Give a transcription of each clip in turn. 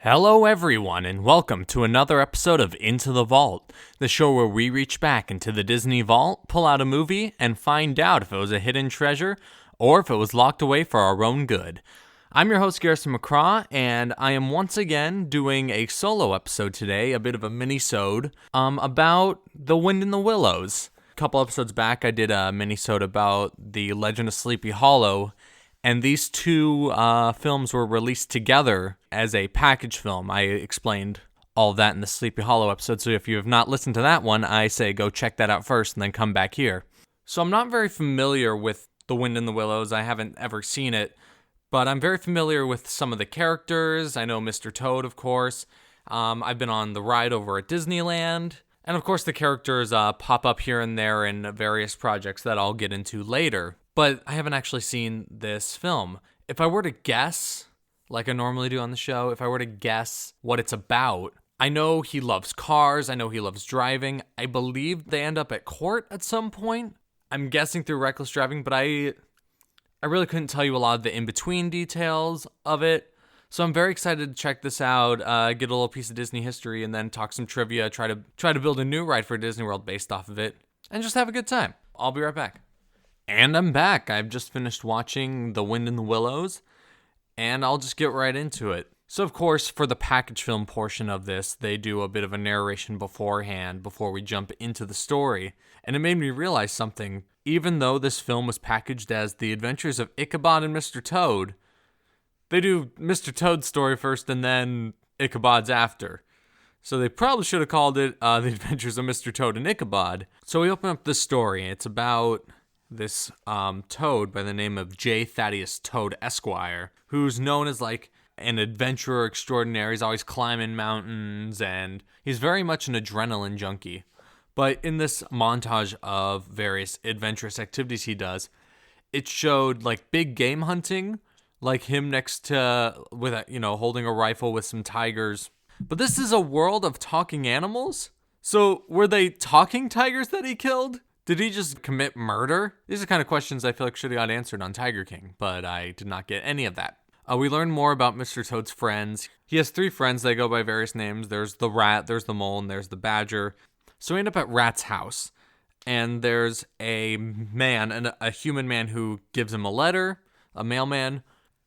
Hello, everyone, and welcome to another episode of Into the Vault, the show where we reach back into the Disney vault, pull out a movie, and find out if it was a hidden treasure or if it was locked away for our own good. I'm your host, Garrison MacCraw, and I am once again doing a solo episode today, a bit of a minisode, about The Wind in the Willows. A couple episodes back, I did a minisode about The Legend of Sleepy Hollow, and these two films were released together as a package film. I explained all of that in the Sleepy Hollow episode, so if you have not listened to that one, I say go check that out first and then come back here. So I'm not very familiar with The Wind in the Willows. I haven't ever seen it, but I'm very familiar with some of the characters. I know Mr. Toad, of course. I've been on the ride over at Disneyland. And of course the characters pop up here and there in various projects that I'll get into later. But I haven't actually seen this film. If I were to guess, like I normally do on the show, if I were to guess what it's about, I know he loves cars, I know he loves driving. I believe they end up at court at some point. I'm guessing through reckless driving, but I really couldn't tell you a lot of the in-between details of it. So I'm very excited to check this out, get a little piece of Disney history, and then talk some trivia, try to build a new ride for Disney World based off of it, and just have a good time. I'll be right back. And I'm back. I've just finished watching The Wind in the Willows, and I'll just get right into it. So, of course, for the package film portion of this, they do a bit of a narration beforehand before we jump into the story. And it made me realize something. Even though this film was packaged as The Adventures of Ichabod and Mr. Toad, they do Mr. Toad's story first and then Ichabod's after. So they probably should have called it The Adventures of Mr. Toad and Ichabod. So we open up this story. It's about this toad by the name of J. Thaddeus Toad Esquire, who's known as like an adventurer extraordinaire. He's always climbing mountains, and he's very much an adrenaline junkie. But in this montage of various adventurous activities he does, it showed like big game hunting, like him next to, with a, holding a rifle with some tigers. But this is a world of talking animals? So were they talking tigers that he killed? Did he just commit murder? These are the kind of questions I feel like should have got answered on Tiger King, but I did not get any of that. We learn more about Mr. Toad's friends. He has 3 friends. They go by various names. There's the rat, there's the mole, and there's the badger. So we end up at Rat's house, and there's a man, a human man who gives him a letter, a mailman,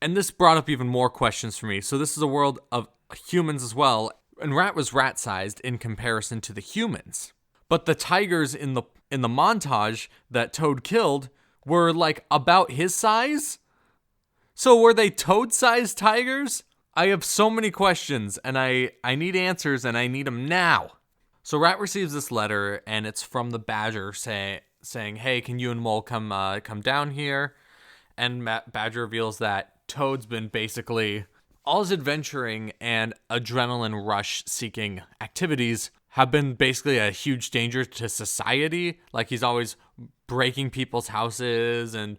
and this brought up even more questions for me. So this is a world of humans as well, and Rat was rat-sized in comparison to the humans. But the tigers in the montage that Toad killed were like about his size? So were they Toad-sized tigers? I have so many questions, and I need answers, and I need them now. So Rat receives this letter, and it's from the badger saying, hey, can you and Mole come down here? And Badger reveals that Toad's been basically all his adventuring and adrenaline rush seeking activities have been basically a huge danger to society. Like he's always breaking people's houses and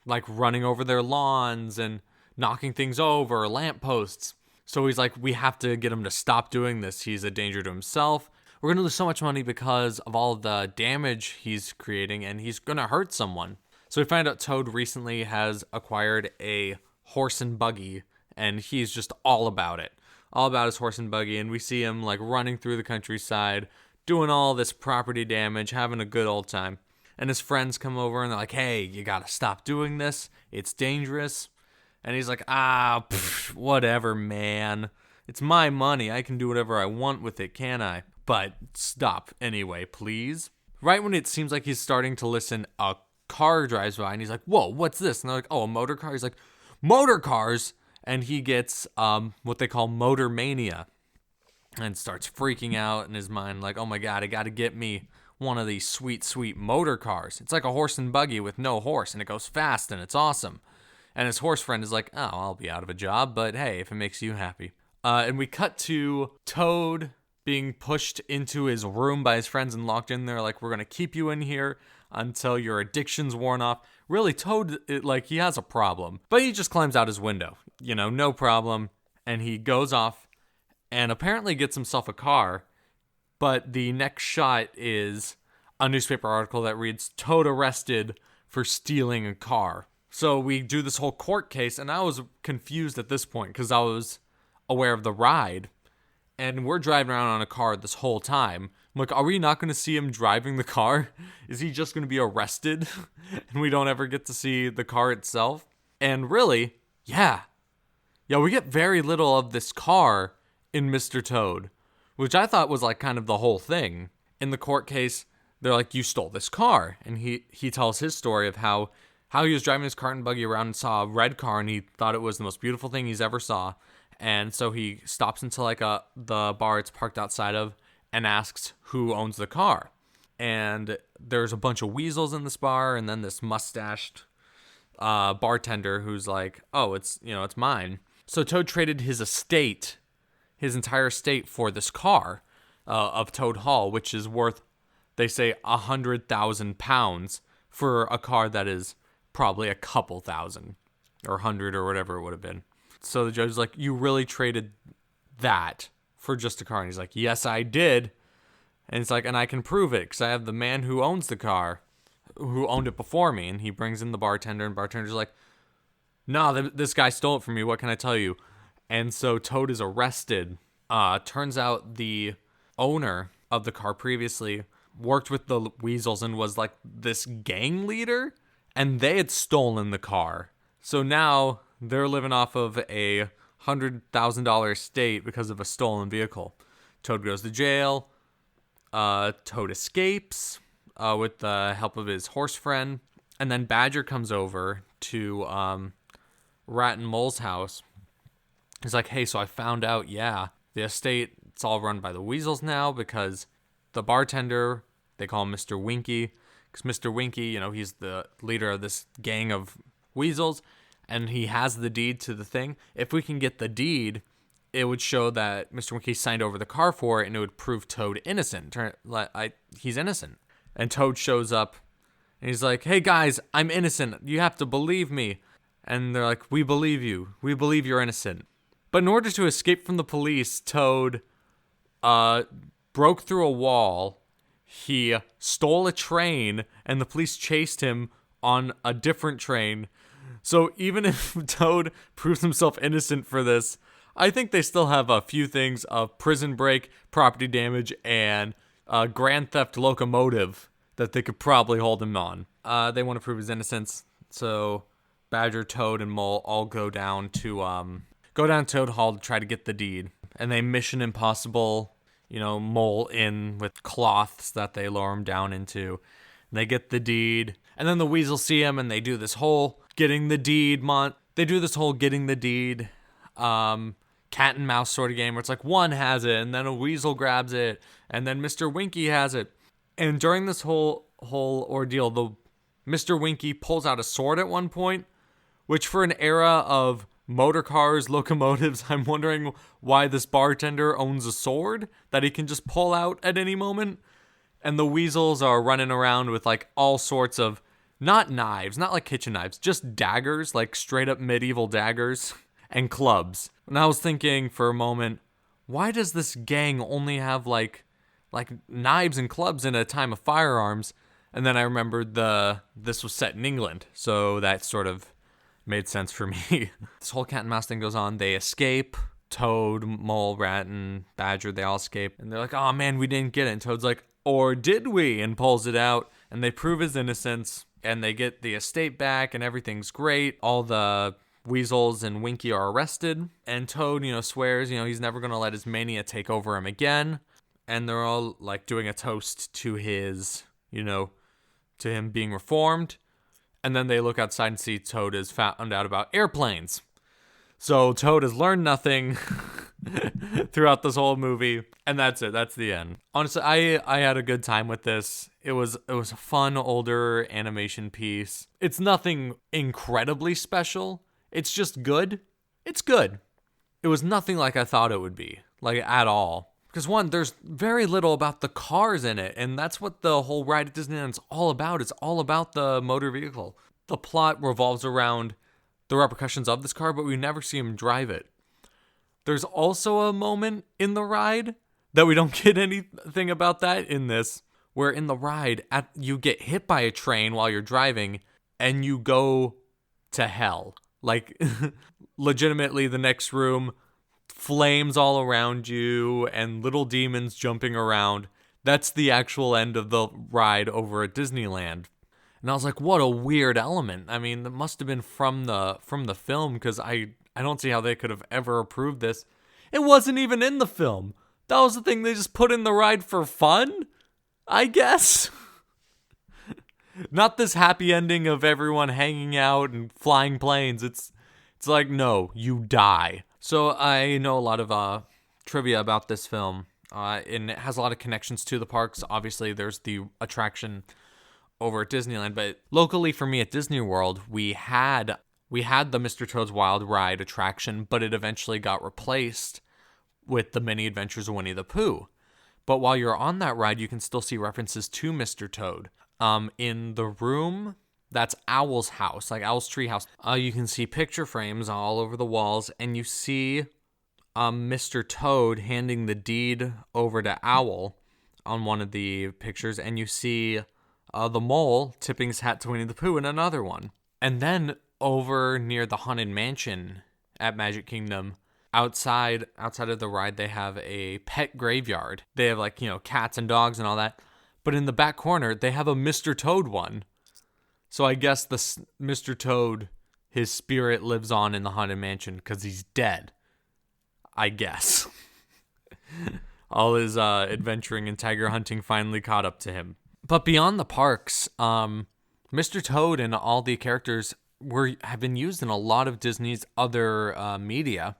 like running over their lawns and knocking things over, lampposts. So he's like, we have to get him to stop doing this. He's a danger to himself. We're going to lose so much money because of all of the damage he's creating, and he's going to hurt someone. So we find out Toad recently has acquired a horse and buggy, and he's just all about it. All about his horse and buggy, and we see him like running through the countryside, doing all this property damage, having a good old time. And his friends come over and they're like, hey, you gotta stop doing this. It's dangerous. And he's like, whatever, man. It's my money. I can do whatever I want with it, can't I? But stop anyway, please. Right when it seems like he's starting to listen, a car drives by and he's like, whoa, what's this? And they're like, oh, a motor car? He's like, motor cars? And he gets what they call motor mania and starts freaking out in his mind like, oh my God, I got to get me one of these sweet, sweet motor cars. It's like a horse and buggy with no horse, and it goes fast, and it's awesome. And his horse friend is like, oh, I'll be out of a job, but hey, if it makes you happy. And we cut to Toad being pushed into his room by his friends and locked in there like, we're going to keep you in here until your addiction's worn off. Really, Toad, he has a problem. But he just climbs out his window. No problem. And he goes off and apparently gets himself a car. But the next shot is a newspaper article that reads, Toad arrested for stealing a car. So we do this whole court case, and I was confused at this point because I was aware of the ride. And we're driving around on a car this whole time. I'm like, are we not going to see him driving the car? Is he just going to be arrested? And we don't ever get to see the car itself? And really, yeah, we get very little of this car in Mr. Toad, which I thought was like kind of the whole thing. In the court case, they're like, you stole this car. And he tells his story of how he was driving his cart and buggy around and saw a red car and he thought it was the most beautiful thing he's ever saw. And so he stops into like the bar it's parked outside of and asks who owns the car. And there's a bunch of weasels in this bar, and then this mustached bartender who's like, oh, it's mine. So Toad traded his entire estate for this car of Toad Hall, which is worth, they say, £100,000 for a car that is probably a couple thousand or 100 or whatever it would have been. So the judge is like, you really traded that for just a car? And he's like, yes, I did. And it's like, and I can prove it because I have the man who owns the car, who owned it before me. And he brings in the bartender, and bartender's like, no, this guy stole it from me. What can I tell you? And so Toad is arrested. Turns out the owner of the car previously worked with the weasels and was like this gang leader, and they had stolen the car. So now they're living off of a $100,000 estate because of a stolen vehicle. Toad goes to jail. Toad escapes with the help of his horse friend. And then Badger comes over to Rat and Mole's house. He's like, hey, so I found out, the estate, it's all run by the weasels now because the bartender, they call him Mr. Winky. Because Mr. Winky, he's the leader of this gang of weasels. And he has the deed to the thing. If we can get the deed, it would show that Mr. Winky signed over the car for it, and it would prove Toad innocent. He's innocent. And Toad shows up, and he's like, hey guys, I'm innocent. You have to believe me. And they're like, we believe you. We believe you're innocent. But in order to escape from the police, Toad broke through a wall. He stole a train, and the police chased him on a different train. So even if Toad proves himself innocent for this, I think they still have a few things of prison break, property damage, and grand theft locomotive that they could probably hold him on. They want to prove his innocence, so Badger, Toad, and Mole all go down to Toad Hall to try to get the deed. And they Mission Impossible, Mole in with cloths that they lower him down into. And they get the deed, and then the weasels see him, and they do this whole getting the deed cat and mouse sort of game where it's like one has it and then a weasel grabs it and then Mr. Winky has it. And during this whole ordeal, the Mr. Winky pulls out a sword at one point, which for an era of motor cars, locomotives, I'm wondering why this bartender owns a sword that he can just pull out at any moment. And the weasels are running around with like all sorts of, not knives, not like kitchen knives, just daggers, like straight up medieval daggers and clubs. And I was thinking for a moment, why does this gang only have like knives and clubs in a time of firearms? And then I remembered this was set in England, so that sort of made sense for me. This whole cat and mouse thing goes on. They escape. Toad, Mole, Rat, and Badger, they all escape. And they're like, oh man, we didn't get it. And Toad's like, or did we? And pulls it out. And they prove his innocence. And they get the estate back, and everything's great. All the weasels and Winky are arrested. And Toad, swears, he's never going to let his mania take over him again. And they're all, like, doing a toast to his, to him being reformed. And then they look outside and see Toad has found out about airplanes. So Toad has learned nothing throughout this whole movie. And that's it. That's the end. Honestly, I had a good time with this. It was a fun, older animation piece. It's nothing incredibly special. It's just good. It's good. It was nothing like I thought it would be, like at all. Because one, there's very little about the cars in it, and that's what the whole ride at Disneyland is all about. It's all about the motor vehicle. The plot revolves around the repercussions of this car, but we never see him drive it. There's also a moment in the ride that we don't get anything about that in this, where in the ride, you get hit by a train while you're driving, and you go to hell. Like, legitimately, the next room, flames all around you and little demons jumping around. That's the actual end of the ride over at Disneyland. And I was like, what a weird element. I mean, that must have been from the film, because I don't see how they could have ever approved this. It wasn't even in the film. That was the thing they just put in the ride for fun, I guess. Not this happy ending of everyone hanging out and flying planes. It's like, no, you die. So I know a lot of trivia about this film, and it has a lot of connections to the parks. Obviously, there's the attraction over at Disneyland, but locally for me at Disney World, we had the Mr. Toad's Wild Ride attraction, but it eventually got replaced with the Mini Adventures of Winnie the Pooh. But while you're on that ride, you can still see references to Mr. Toad. In the room, that's Owl's house, like Owl's treehouse. You can see picture frames all over the walls, and you see Mr. Toad handing the deed over to Owl on one of the pictures, and you see the mole tipping his hat to Winnie the Pooh in another one. And then over near the Haunted Mansion at Magic Kingdom, outside of the ride, they have a pet graveyard. They have, like, cats and dogs and all that. But in the back corner, they have a Mr. Toad one. So I guess the Mr. Toad, his spirit lives on in the Haunted Mansion because he's dead. I guess. All his adventuring and tiger hunting finally caught up to him. But beyond the parks, Mr. Toad and all the characters have been used in a lot of Disney's other media.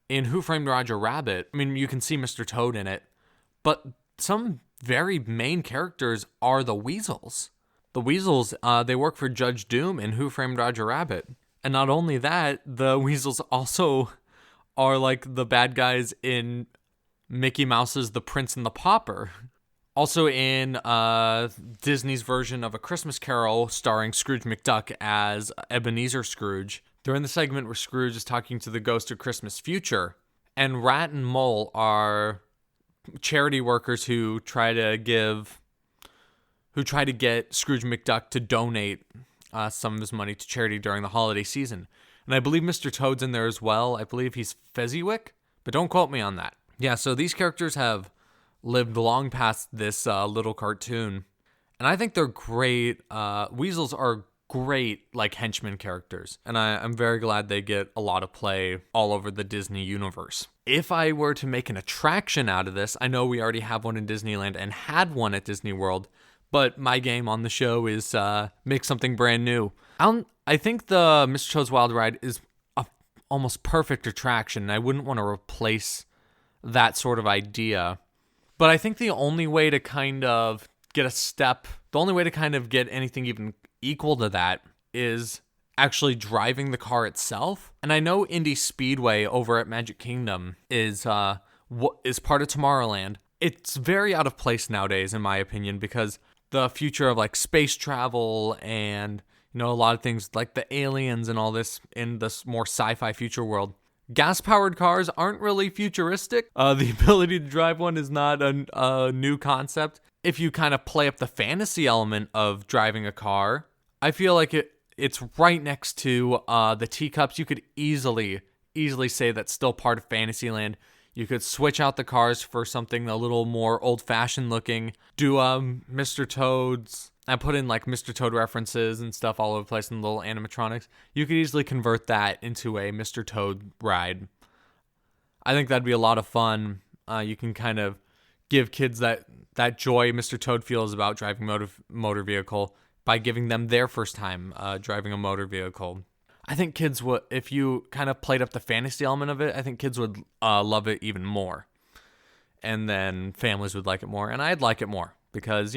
In Who Framed Roger Rabbit, I mean, you can see Mr. Toad in it, but some very main characters are the Weasels. The Weasels, they work for Judge Doom in Who Framed Roger Rabbit. And not only that, the Weasels also are like the bad guys in Mickey Mouse's The Prince and the Pauper. Also in Disney's version of A Christmas Carol starring Scrooge McDuck as Ebenezer Scrooge. They're in the segment where Scrooge is talking to the ghost of Christmas future. And Rat and Mole are charity workers who try to get Scrooge McDuck to donate some of his money to charity during the holiday season. And I believe Mr. Toad's in there as well. I believe he's Fezziwig, but don't quote me on that. Yeah, so these characters have lived long past this little cartoon, and I think they're great. Weasels are great, like, henchmen characters, and I'm very glad they get a lot of play all over the Disney universe. If I were to make an attraction out of this, I know we already have one in Disneyland and had one at Disney World, but my game on the show is make something brand new. I think the Mr. Toad's Wild Ride is a almost perfect attraction, and I wouldn't want to replace that sort of idea. But I think the only way to kind of get anything even equal to that is actually driving the car itself. And I know Indy Speedway over at Magic Kingdom is part of Tomorrowland. It's very out of place nowadays, in my opinion, because the future of, like, space travel and, a lot of things like the aliens and all this in this more sci-fi future world. Gas-powered cars aren't really futuristic. The ability to drive one is not a new concept. If you kind of play up the fantasy element of driving a car, I feel like it's right next to the teacups. You could easily say that's still part of Fantasyland. You could switch out the cars for something a little more old-fashioned looking. Do Mr. Toad's. I put in, like, Mr. Toad references and stuff all over the place and little animatronics. You could easily convert that into a Mr. Toad ride. I think that'd be a lot of fun. You can kind of give kids that joy Mr. Toad feels about driving motor vehicle by giving them their first time driving a motor vehicle. I think kids would, if you kind of played up the fantasy element of it, I think kids would love it even more. And then families would like it more, and I'd like it more because,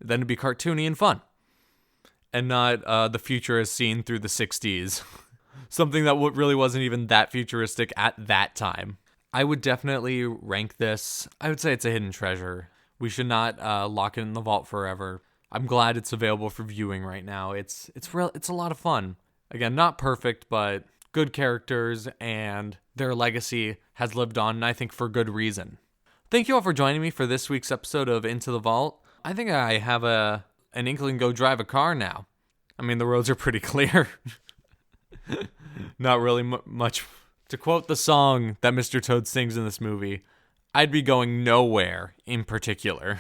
then it'd be cartoony and fun. And not the future as seen through the 60s. Something that really wasn't even that futuristic at that time. I would definitely rank this. I would say it's a hidden treasure. We should not lock it in the vault forever. I'm glad it's available for viewing right now. It's a lot of fun. Again, not perfect, but good characters, and their legacy has lived on, and I think for good reason. Thank you all for joining me for this week's episode of Into the Vault. I think I have an inkling to go drive a car now. I mean, the roads are pretty clear. Not really much To quote the song that Mr. Toad sings in this movie, I'd be going nowhere in particular.